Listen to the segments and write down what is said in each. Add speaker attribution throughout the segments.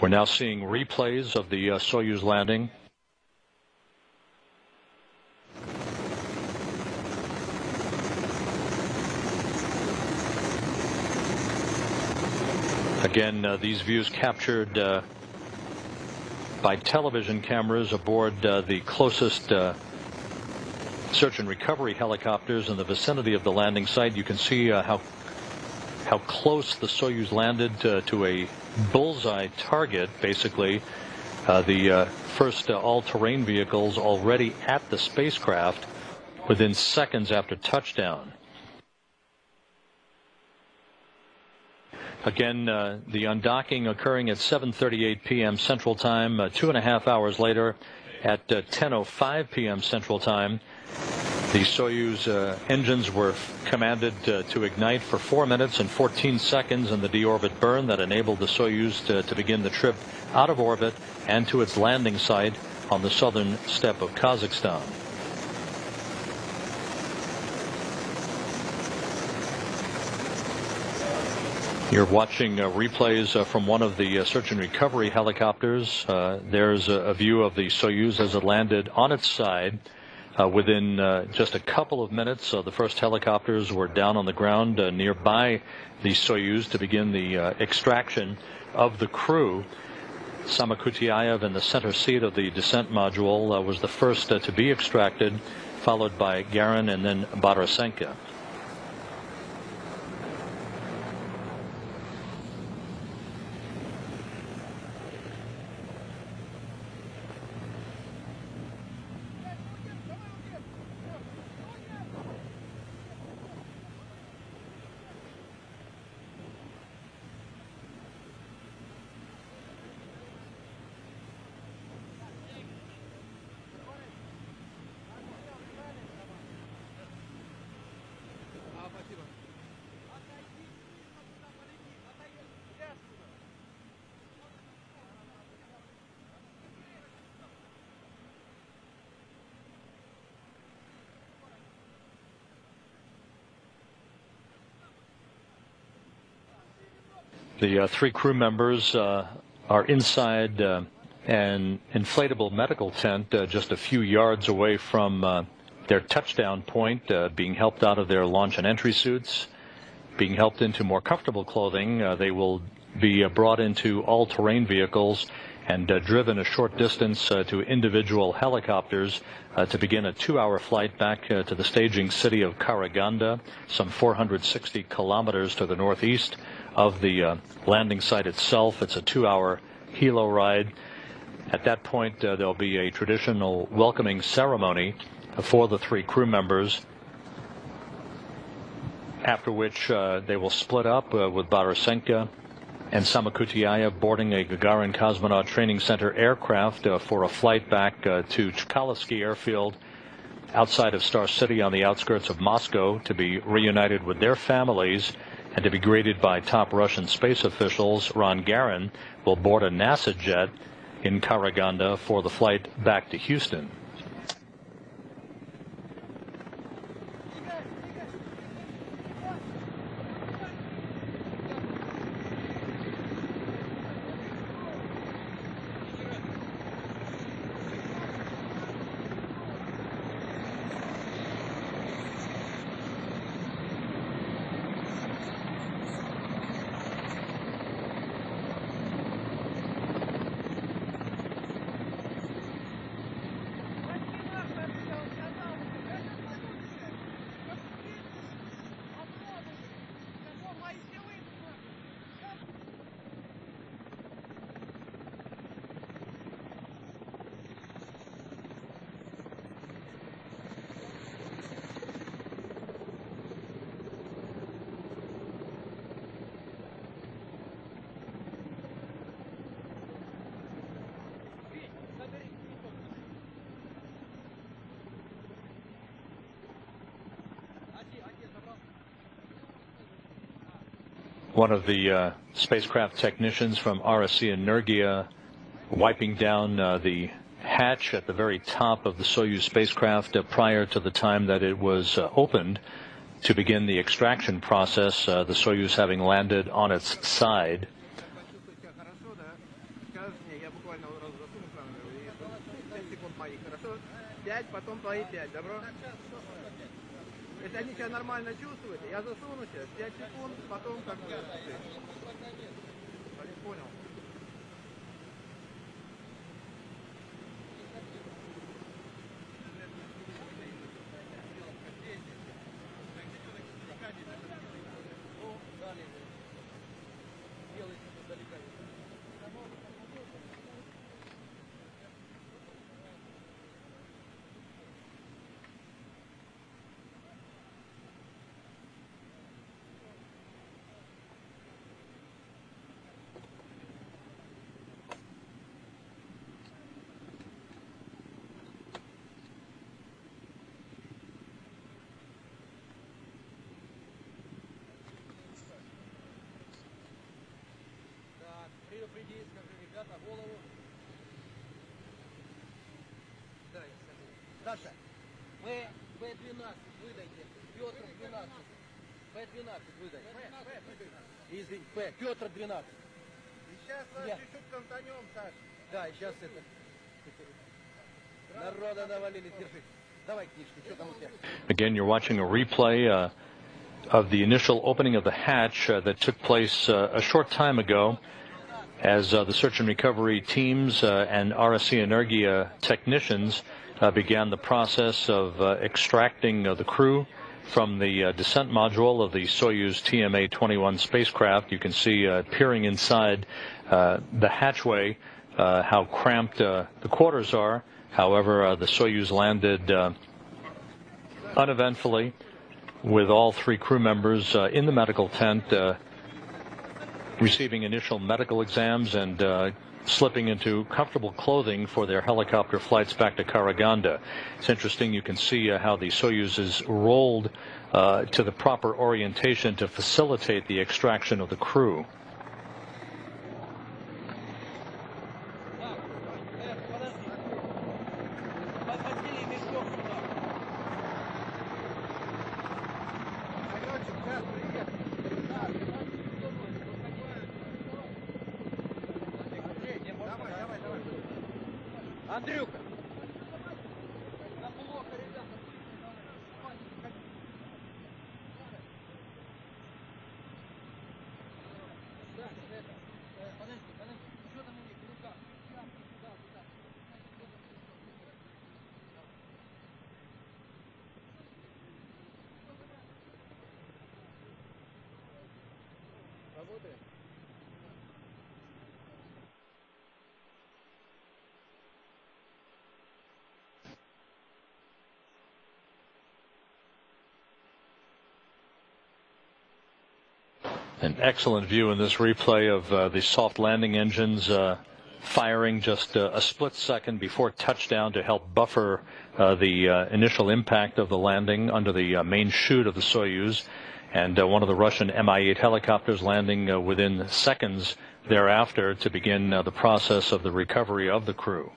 Speaker 1: We're now seeing replays of the Soyuz landing. Again, these views captured by television cameras aboard the closest search and recovery helicopters in the vicinity of the landing site. You can see how close the Soyuz landed to a bullseye target, basically. The first all-terrain vehicles already at the spacecraft within seconds after touchdown. Again, the undocking occurring at 7:38 p.m. Central Time, 2.5 hours later at 10:05 p.m. Central Time. The Soyuz engines were commanded to ignite for 4 minutes and 14 seconds in the deorbit burn that enabled the Soyuz to begin the trip out of orbit and to its landing site on the southern steppe of Kazakhstan. You're watching replays from one of the search and recovery helicopters. There's a view of the Soyuz as it landed on its side. Within just a couple of minutes, the first helicopters were down on the ground nearby the Soyuz to begin the extraction of the crew. Samakutyaev in the center seat of the descent module was the first to be extracted, followed by Garin and then Barasenka. The three crew members are inside an inflatable medical tent just a few yards away from their touchdown point, being helped out of their launch and entry suits, being helped into more comfortable clothing. They will be brought into all-terrain vehicles and driven a short distance to individual helicopters to begin a 2-hour flight back to the staging city of Karaganda, some 460 kilometers to the northeast of the landing site itself. It's a 2-hour helo ride. At that point, there'll be a traditional welcoming ceremony for the three crew members, after which they will split up with Barasenka and Samakutyaev boarding a Gagarin Cosmonaut Training Center aircraft for a flight back to Chkalovsky Airfield outside of Star City on the outskirts of Moscow to be reunited with their families and to be greeted by top Russian space officials. Ron Garin will board a NASA jet in Karaganda for the flight back to Houston. One of the spacecraft technicians from RSC Energia wiping down the hatch at the very top of the Soyuz spacecraft prior to the time that it was opened to begin the extraction process, the Soyuz having landed on its side.
Speaker 2: Если они себя нормально чувствуют, я засуну сейчас 5 секунд, потом как бы... Понял. Предупреди, скажи, ребята, голову. Да, я скажу. Саша, Б-12 выдайте. Петр 12. Б-12 выдай. Извини, П. Петр 12. И сейчас вас чуть-чуть кантанем, Саша. Да, и сейчас это. Народа навалили, держи. Давай книжки, что там у тебя?
Speaker 1: Again, you're watching a replay of the initial opening of the hatch that took place a short time ago, as the search and recovery teams and RSC Energia technicians began the process of extracting the crew from the descent module of the Soyuz TMA-21 spacecraft. You can see peering inside the hatchway how cramped the quarters are. However, the Soyuz landed uneventfully with all 3 crew members in the medical tent, receiving initial medical exams and slipping into comfortable clothing for their helicopter flights back to Karaganda. It's interesting, you can see how the Soyuz is rolled to the proper orientation to facilitate the extraction of the crew.
Speaker 2: Андрюха! Работает?
Speaker 1: An excellent view in this replay of the soft landing engines firing just a split second before touchdown to help buffer the initial impact of the landing under the main chute of the Soyuz, and one of the Russian Mi-8 helicopters landing within seconds thereafter to begin the process of the recovery of the crew.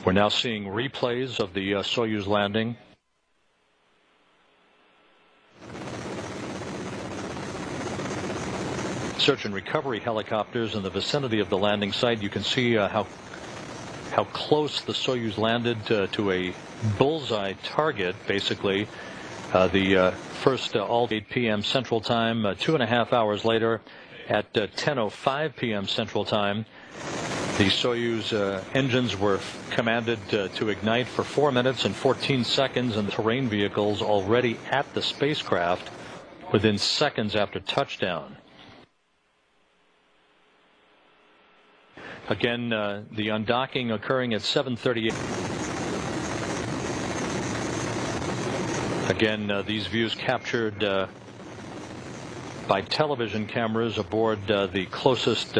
Speaker 1: We're now seeing replays of the Soyuz landing. Search and recovery helicopters in the vicinity of the landing site. You can see how close the Soyuz landed to a bullseye target, basically. The first all 8 p.m. Central Time, 2.5 hours later at 10:05 p.m. Central Time. The Soyuz engines were commanded to ignite for 4 minutes and 14 seconds, and the terrain vehicles already at the spacecraft within seconds after touchdown. Again, the undocking occurring at 7:38. Again, these views captured by television cameras aboard the closest